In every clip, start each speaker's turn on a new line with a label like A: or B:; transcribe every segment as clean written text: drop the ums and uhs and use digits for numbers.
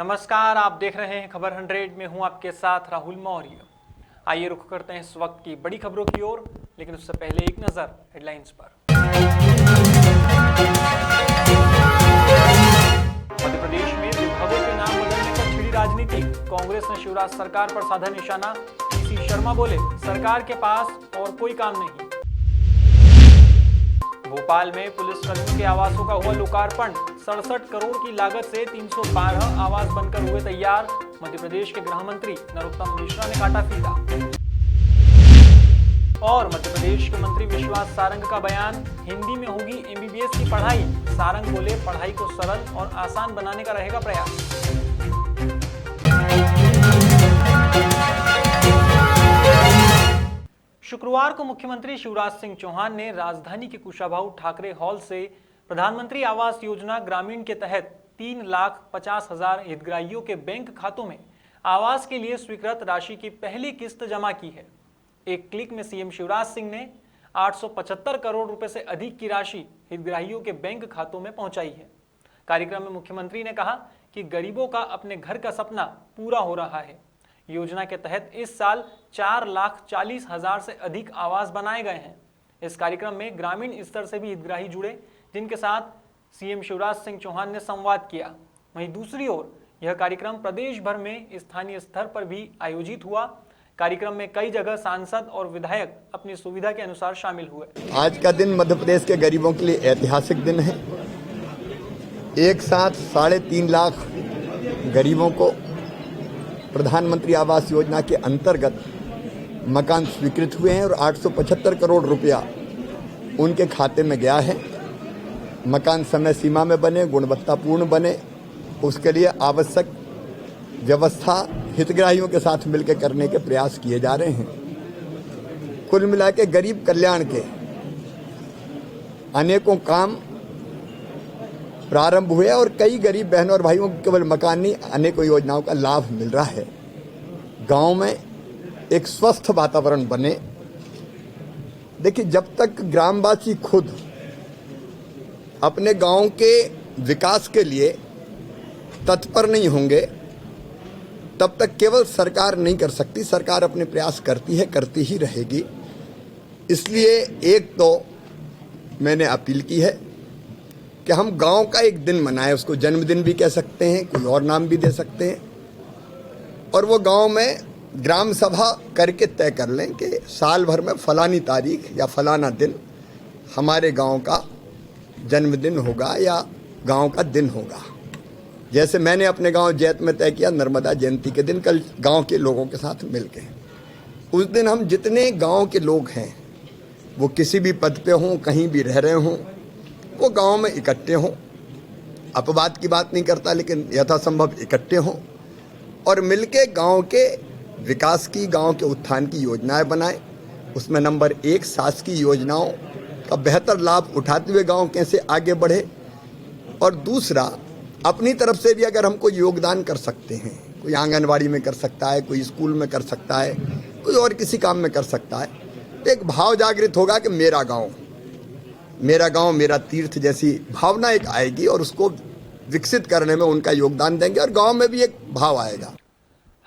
A: नमस्कार, आप देख रहे हैं खबर 100 में हूं आपके साथ राहुल मौर्य। आइए रुख करते हैं इस वक्त की बड़ी खबरों की ओर, लेकिन उससे पहले एक नजर हेडलाइंस पर। मध्य प्रदेश में विभागों के नाम बदलने पर छिड़ी राजनीति। कांग्रेस ने शिवराज सरकार पर साधा निशाना। पीसी शर्मा बोले, सरकार के पास और कोई काम नहीं। भोपाल में पुलिसकर्मियों के आवासों का हुआ लोकार्पण। 67 करोड़ की लागत से 312 आवास बनकर हुए तैयार। मध्य प्रदेश के गृह मंत्री नरोत्तम मिश्रा ने काटा फीता। और मध्य प्रदेश के मंत्री विश्वास सारंग का बयान, हिंदी में होगी एमबीबीएस की पढ़ाई। सारंग बोले, पढ़ाई को सरल और आसान बनाने का रहेगा प्रयास। शुक्रवार को मुख्यमंत्री शिवराज सिंह चौहान ने राजधानी के कुशाभाऊ ठाकरे हॉल से प्रधानमंत्री आवास योजना ग्रामीण के तहत 3,50,000 हितग्राहियों के बैंक खातों में आवास के लिए स्वीकृत राशि की पहली किस्त जमा की है। एक क्लिक में सीएम शिवराज सिंह ने 875 करोड़ रुपए से अधिक की राशि हितग्राहियों के बैंक खातों में पहुंचाई है। कार्यक्रम में मुख्यमंत्री ने कहा कि गरीबों का अपने घर का सपना पूरा हो रहा है। योजना के तहत इस साल 4,40,000 से अधिक आवास बनाए गए हैं। इस कार्यक्रम में ग्रामीण स्तर से भी हितग्राही जुड़े, जिनके साथ सीएम शिवराज सिंह चौहान ने संवाद किया। वहीं दूसरी ओर यह कार्यक्रम प्रदेश भर में स्थानीय स्तर पर भी आयोजित हुआ। कार्यक्रम में कई जगह सांसद और विधायक अपनी सुविधा के अनुसार शामिल हुए।
B: आज का दिन मध्य प्रदेश के गरीबों के लिए ऐतिहासिक दिन है। एक साथ 3.5 लाख गरीबों को प्रधानमंत्री आवास योजना के अंतर्गत मकान स्वीकृत हुए हैं और 875 करोड़ रुपया उनके खाते में गया है। मकान समय सीमा में बने, गुणवत्तापूर्ण बने, उसके लिए आवश्यक व्यवस्था हितग्राहियों के साथ मिलकर करने के प्रयास किए जा रहे हैं। कुल मिला के गरीब कल्याण के अनेकों काम प्रारंभ हुए और कई गरीब बहनों और भाइयों को केवल मकान नहीं, अनेकों योजनाओं का लाभ मिल रहा है। गांव में एक स्वस्थ वातावरण बने। देखिए, जब तक ग्रामवासी खुद अपने गांव के विकास के लिए तत्पर नहीं होंगे, तब तक केवल सरकार नहीं कर सकती। सरकार अपने प्रयास करती है, करती ही रहेगी। इसलिए एक तो मैंने अपील की है कि हम गांव का एक दिन मनाएं। उसको जन्मदिन भी कह सकते हैं, कोई और नाम भी दे सकते हैं, और वो गांव में ग्राम सभा करके तय कर लें कि साल भर में फलानी तारीख या फलाना दिन हमारे गांव का जन्मदिन होगा या गांव का दिन होगा। जैसे मैंने अपने गांव जैत में तय किया, नर्मदा जयंती के दिन कल गांव के लोगों के साथ मिलके उस दिन हम जितने गांव के लोग हैं, वो किसी भी पद पे हों, कहीं भी रह रहे हों, वो गांव में इकट्ठे हों। अपवाद की बात नहीं करता, लेकिन यथासंभव इकट्ठे हों और मिलके गांव के विकास की, गांव के उत्थान की योजनाएं बनाएं। उसमें नंबर 1 शासकीय योजनाओं का बेहतर लाभ उठाते हुए गांव कैसे आगे बढ़े, और दूसरा अपनी तरफ से भी अगर हम कोई योगदान कर सकते हैं, कोई आंगनवाड़ी में कर सकता है, कोई स्कूल में कर सकता है, कोई और किसी काम में कर सकता है, तो एक भाव जागृत होगा कि मेरा गाँव मेरा तीर्थ जैसी भावना एक आएगी और उसको विकसित करने में उनका योगदान देंगे और गांव में भी एक भाव आएगा।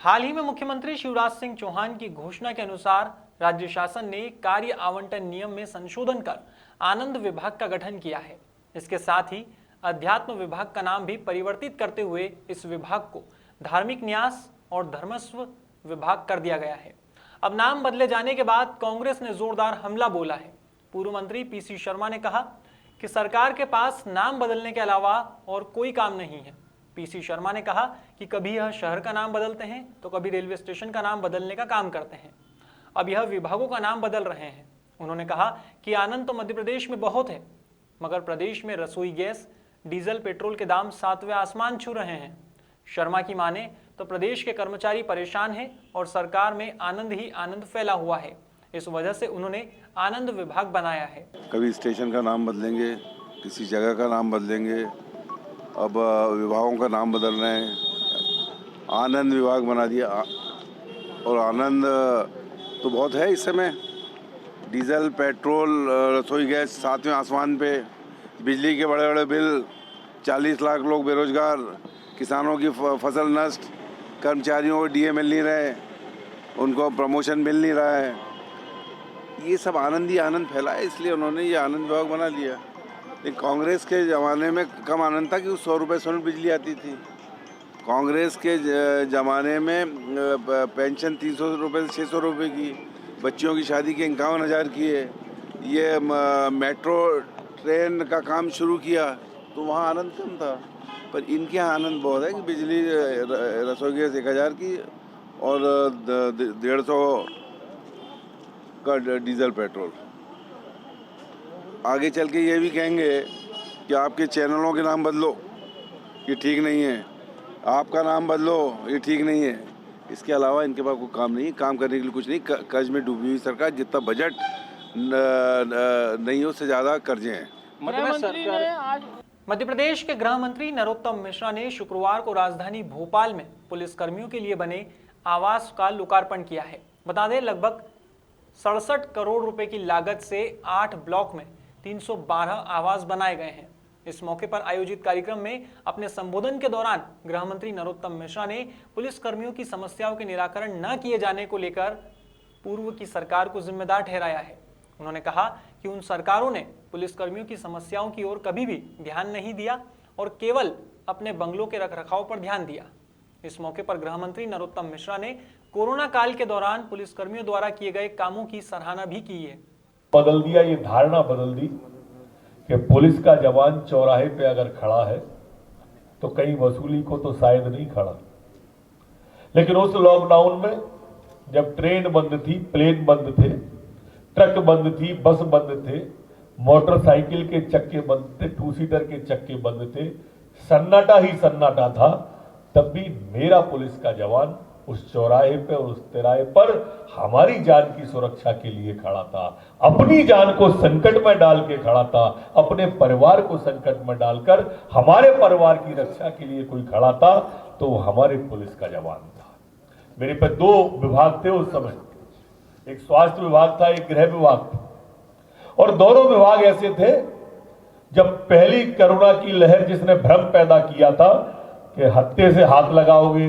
A: हाल ही में मुख्यमंत्री शिवराज सिंह चौहान की घोषणा के अनुसार राज्य शासन ने कार्य आवंटन नियम में संशोधन कर आनंद विभाग का गठन किया है। इसके साथ ही अध्यात्म विभाग का नाम भी परिवर्तित करते हुए इस विभाग को धार्मिक न्यास और धर्मस्व विभाग कर दिया गया है। अब नाम बदले जाने के बाद कांग्रेस ने जोरदार हमला बोला है। पूर्व मंत्री पीसी शर्मा ने कहा कि सरकार के पास नाम बदलने के अलावा और कोई काम नहीं है। पीसी शर्मा ने कहा कि कभी यह शहर का नाम बदलते हैं तो कभी रेलवे स्टेशन का नाम बदलने का काम करते हैं। अब यह विभागों का नाम बदल रहे हैं। उन्होंने कहा कि आनंद तो मध्य प्रदेश में बहुत है, मगर प्रदेश में रसोई गैस, डीजल, पेट्रोल के दाम 7वें आसमान छू रहे हैं। शर्मा की माने तो प्रदेश के कर्मचारी परेशान हैं और सरकार में आनंद ही आनंद फैला हुआ है। इस वजह से उन्होंने आनंद विभाग बनाया है।
C: कभी स्टेशन का नाम बदलेंगे, किसी जगह का नाम बदलेंगे, अब विभागों का नाम बदल रहे हैं। आनंद विभाग बना दिया, और आनंद तो बहुत है इस समय। डीजल, पेट्रोल, रसोई गैस 7वें आसमान पे, बिजली के बड़े बड़े बिल, 40 लाख लोग बेरोजगार, किसानों की फसल नष्ट, कर्मचारियों को डीए मिल नहीं रहे, उनको प्रमोशन मिल नहीं रहा है। ये सब आनंद ही आनंद फैला है, इसलिए उन्होंने ये आनंद विभाग बना लिया। लेकिन कांग्रेस के ज़माने में कम आनंद था कि 100 रुपये यूनिट बिजली आती थी। कांग्रेस के ज़माने में पेंशन 300 रुपये से 600 रुपये की, बच्चियों की शादी के 51,000 की है। ये मेट्रो ट्रेन का काम शुरू किया तो वहाँ आनंद कम था, पर इनके यहाँ आनंद बहुत है कि बिजली रसोई गैस 1,000 की और 150 का डीजल पेट्रोल। आगे चल के ये भी कहेंगे कि आपके चैनलों के नाम बदलो, ये ठीक नहीं है, आपका नाम बदलो, ये ठीक नहीं है। इसके अलावा इनके पास कोई काम नहीं है, काम करने के लिए कुछ नहीं। कर्ज में डूबी हुई सरकार, जितना बजट नहीं है उससे ज़्यादा कर्जे हैं।
A: मध्य प्रदेश के गृह मंत्री नरोत्तम मिश्रा ने शुक्रवार को राजधानी भोपाल में पुलिस कर्मियों के लिए बने आवास का लोकार्पण किया है। बता दें, लगभग 67 करोड़ रुपए की लागत से 8 ब्लॉक में 312 आवास बनाए गए हैं। इस मौके पर आयोजित कार्यक्रम में अपने संबोधन के दौरान गृह मंत्री नरोत्तम मिश्रा ने पुलिस कर्मियों की समस्याओं के निराकरण न किए जाने को लेकर पूर्व की सरकार को जिम्मेदार ठहराया है। उन्होंने कहा कि उन सरकारों ने पुलिस कर्मियों की समस्याओं की ओर कभी भी ध्यान नहीं दिया और केवल अपने बंगलों के रखरखाव पर ध्यान दिया। इस मौके पर गृह मंत्री नरोत्तम मिश्रा ने कोरोना काल के दौरान पुलिस कर्मियों द्वारा किए गए कामों की सराहना भी की है।
D: बदल दिया, ये धारणा बदल दी कि पुलिस का जवान चौराहे पे अगर खड़ा है तो कहीं वसूली को तो शायद नहीं खड़ा। लेकिन उस लॉकडाउन में जब ट्रेन बंद थी, प्लेन बंद थे, ट्रक बंद थी, बस बंद थे, मोटरसाइकिल के चक्के बंद थे, 2 सीटर के चक्के बंद थे, सन्नाटा ही सन्नाटा था, तब भी मेरा पुलिस का जवान उस चौराहे पे और उस तिराहे पर हमारी जान की सुरक्षा के लिए खड़ा था। अपनी जान को संकट में डाल के खड़ा था, अपने परिवार को संकट में डालकर हमारे परिवार की रक्षा के लिए कोई खड़ा था तो वो हमारे पुलिस का जवान था। मेरे पे 2 विभाग थे उस समय, एक स्वास्थ्य विभाग था, एक गृह विभाग था, और दोनों विभाग ऐसे थे जब पहली कोरोना की लहर जिसने भ्रम पैदा किया था कि हत्थे से हाथ लगाओगे,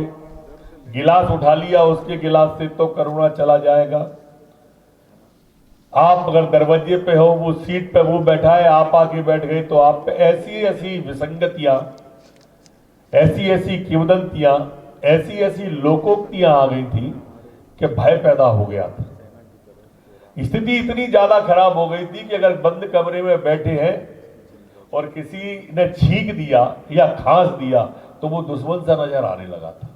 D: गिलास उठा लिया उसके गिलास से तो कोरोना चला जाएगा, आप अगर दरवाजे पे हो, वो सीट पे वो बैठा है, आप आके बैठ गए तो आप पे ऐसी ऐसी विसंगतियां, ऐसी ऐसी किंवदंतियां, ऐसी ऐसी लोकोक्तियां आ गई थी कि भय पैदा हो गया था। स्थिति इतनी ज्यादा खराब हो गई थी कि अगर बंद कमरे में बैठे हैं और किसी ने छींक दिया या खांस दिया तो वो दुश्मन सा नजर आने लगा था।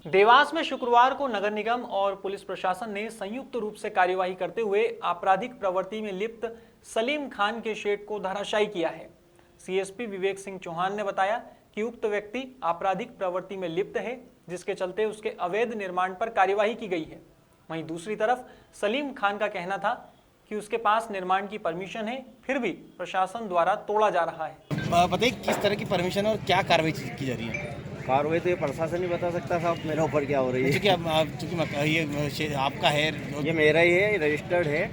A: देवास में शुक्रवार को नगर निगम और पुलिस प्रशासन ने संयुक्त रूप से कार्यवाही करते हुए आपराधिक प्रवृत्ति में लिप्त सलीम खान के शेड को धराशायी किया है। सीएसपी विवेक सिंह चौहान ने बताया कि उक्त व्यक्ति आपराधिक प्रवृत्ति में लिप्त है, जिसके चलते उसके अवैध निर्माण पर कार्यवाही की गई है। वहीं दूसरी तरफ सलीम खान का कहना था कि उसके पास निर्माण की परमिशन है, फिर भी प्रशासन द्वारा तोड़ा जा रहा है।
E: बताइए किस तरह की परमिशन और क्या कार्रवाई की जा रही है?
F: कार्रवाई तो ये प्रशासन नहीं बता सकता साहब, मेरे ऊपर क्या हो रही है।
E: चूँकि ये आपका है,
F: ये मेरा ही है, रजिस्टर्ड है,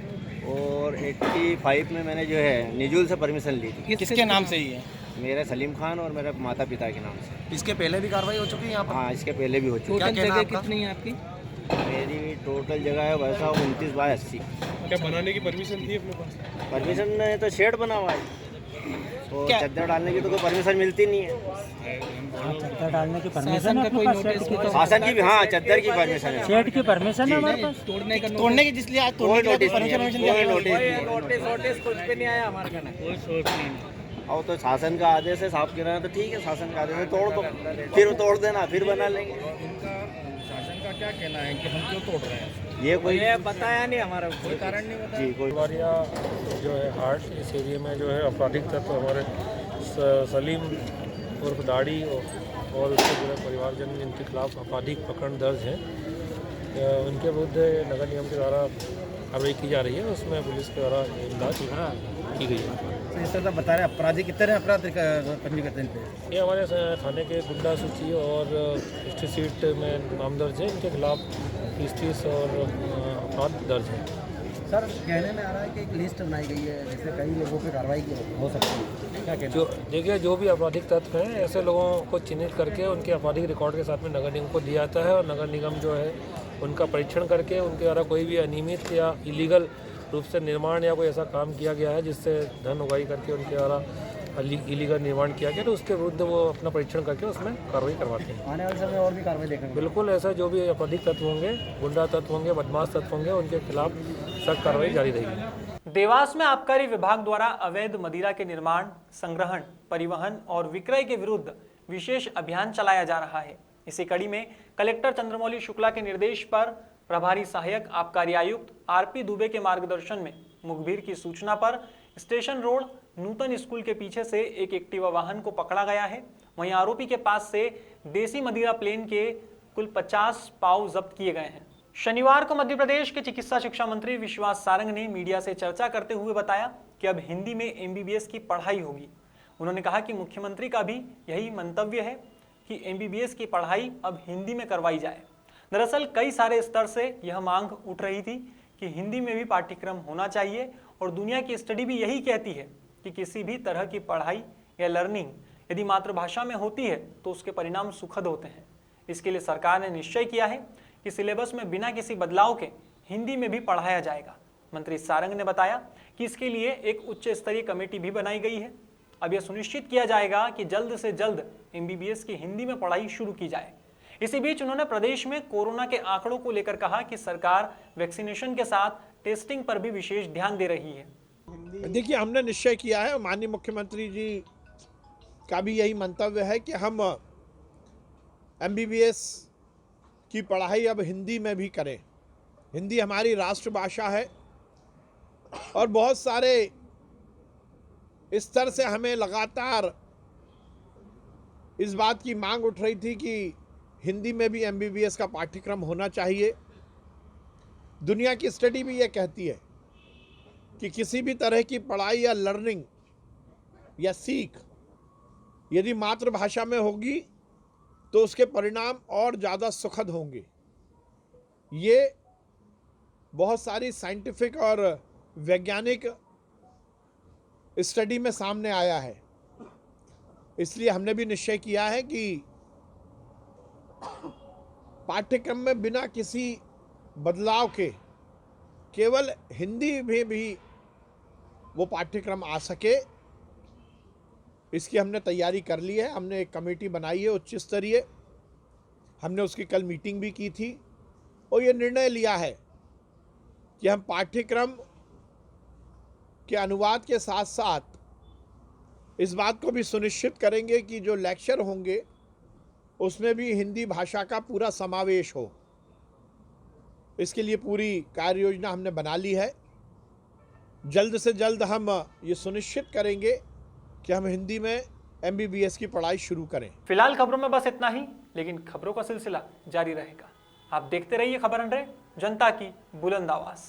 F: और 85 में मैंने जो है निजुल से परमिशन ली थी।
E: किसके नाम से ही है?
F: मेरे सलीम खान और मेरे माता पिता के नाम से।
E: इसके पहले भी कार्रवाई हो चुकी है यहाँ पर?
F: हाँ, इसके पहले भी हो चुकी है।
E: टोटल जगह कितनी है आपकी?
F: मेरी टोटल जगह है वैसा 29/80।
G: क्या बनाने की परमिशन थी अपने पास?
F: परमिशन नहीं तो शेड बना हुआ है, तो चद्दर डालने की तो कोई परमिशन मिलती नहीं है।
H: चद्दर डालने की परमिशन है
E: कोई नोटिस की?
F: शासन की भी, हाँ, चद्दर की परमिशन है,
H: शेड की परमिशन है हमारे पास।
E: तोड़ने की जिसलिए आज
F: कोई नोटिस
E: कुछ भी नहीं आया हमारे कहना।
G: कोई सोच नहीं।
F: और तो शासन का आदेश है, साफ गिराना तो ठीक है, शासन का आदेश है, तोड़ दो, फिर तोड़ देना, फिर बना लेंगे।
E: शासन का क्या कहना है कि हम क्यों तोड़ रहे हैं?
F: ये कोई
E: बताया नहीं, हमारा कोई कारण नहीं बताया।
F: जी, कोई
G: हमारे जो है हार्ट इस एरिया में जो है आपराधिक तत्व हमारे सलीम उर्फ दाढ़ी और उसके पूरे परिवारजन इनके खिलाफ आपराधिक प्रकरण दर्ज हैं। उनके विरुद्ध नगर निगम के द्वारा कार्रवाई की जा रही है, उसमें पुलिस के द्वारा इमदाद की गई है।
E: इस तरह बता रहे अपराधी कितने अपराध पंजीकृत हैं?
G: ये हमारे थाने के गुंडा सूची और हिस्ट्री सीट में नाम दर्ज है, इनके खिलाफ 30 और अपराध दर्ज है।
E: सर कहने में आ रहा है कि एक लिस्ट बनाई गई है जिससे कई लोगों पर कार्रवाई हो सकती है, क्या कहना?
G: जो देखिए, जो भी आपराधिक तत्व हैं ऐसे लोगों को चिन्हित करके उनके आपराधिक रिकॉर्ड के साथ में नगर निगम को दिया जाता है और नगर निगम जो है उनका परीक्षण करके उनके द्वारा कोई भी अनियमित या इलीगल रूप से निर्माण या कोई ऐसा काम किया गया है जिससे धन उगाही करके उनके द्वारा इलीगल निर्माण किया गया तो उसके विरुद्ध वो अपना परीक्षण करके उसमें कार्रवाई करवाते हैं।
E: आने वाले समय में और भी कार्रवाई देखने को
G: बिल्कुल, ऐसा जो भी आपराधिक तत्व होंगे, गुंडा तत्व होंगे, बदमाश तत्व होंगे, उनके खिलाफ सख्त कार्रवाई जारी रहेगी।
A: देवास में आबकारी विभाग द्वारा अवैध मदिरा के निर्माण, संग्रहण, परिवहन और विक्रय के विरुद्ध विशेष अभियान चलाया जा रहा है। इसी कड़ी में कलेक्टर चंद्रमौली शुक्ला के निर्देश पर प्रभारी सहायक आबकारी आयुक्त आरपी दुबे के मार्गदर्शन में मुखबिर की सूचना पर स्टेशन रोड नूतन स्कूल के पीछे से एक एक्टिवा वाहन को पकड़ा गया है। वहीं आरोपी के पास से देसी मदिरा प्लेन के कुल 50 पाव जब्त किए गए हैं। शनिवार को मध्य प्रदेश के चिकित्सा शिक्षा मंत्री विश्वास सारंग ने मीडिया से चर्चा करते हुए बताया कि अब हिंदी में एमबीबीएस की पढ़ाई होगी। उन्होंने कहा कि मुख्यमंत्री का भी यही मंतव्य है कि एमबीबीएस की पढ़ाई अब हिंदी में करवाई जाए। दरअसल कई सारे स्तर से यह मांग उठ रही थी कि हिंदी में भी पाठ्यक्रम होना चाहिए और दुनिया की स्टडी भी यही कहती है कि किसी भी तरह की पढ़ाई या लर्निंग यदि मातृभाषा में होती है तो उसके परिणाम सुखद होते हैं। इसके लिए सरकार ने निश्चय किया है कि सिलेबस में बिना किसी बदलाव के हिंदी में भी पढ़ाया जाएगा। मंत्री सारंग ने बताया कि इसके लिए एक उच्च स्तरीय कमेटी भी बनाई गई है। अब यह सुनिश्चित किया जाएगा कि जल्द से जल्द एमबीबीएस की हिंदी में पढ़ाई शुरू की जाए। इसी बीच उन्होंने प्रदेश में कोरोना के आंकड़ों को लेकर कहा कि सरकार वैक्सीनेशन के साथ टेस्टिंग पर भी विशेष ध्यान दे रही है।
I: देखिए, हमने निश्चय किया है, माननीय मुख्यमंत्री जी का भी यही मंतव्य है कि हम एमबीबीएस की पढ़ाई अब हिंदी में भी करें। हिंदी हमारी राष्ट्रभाषा है और बहुत सारे स्तर से हमें लगातार इस बात की मांग उठ रही थी कि हिंदी में भी एमबीबीएस का पाठ्यक्रम होना चाहिए। दुनिया की स्टडी भी ये कहती है कि किसी भी तरह की पढ़ाई या लर्निंग या सीख यदि मातृभाषा में होगी तो उसके परिणाम और ज़्यादा सुखद होंगे। ये बहुत सारी साइंटिफिक और वैज्ञानिक स्टडी में सामने आया है। इसलिए हमने भी निश्चय किया है कि पाठ्यक्रम में बिना किसी बदलाव के केवल हिंदी में भी वो पाठ्यक्रम आ सके, इसकी हमने तैयारी कर ली है। हमने एक कमेटी बनाई है उच्च स्तरीय, हमने उसकी कल मीटिंग भी की थी और ये निर्णय लिया है कि हम पाठ्यक्रम के अनुवाद के साथ साथ इस बात को भी सुनिश्चित करेंगे कि जो लेक्चर होंगे उसमें भी हिंदी भाषा का पूरा समावेश हो। इसके लिए पूरी कार्य योजना हमने बना ली है। जल्द से जल्द हम ये सुनिश्चित करेंगे कि हम हिंदी में एमबीबीएस की पढ़ाई शुरू करें।
A: फिलहाल खबरों में बस इतना ही, लेकिन खबरों का सिलसिला जारी रहेगा। आप देखते रहिए खबर 100, जनता की बुलंद आवाज।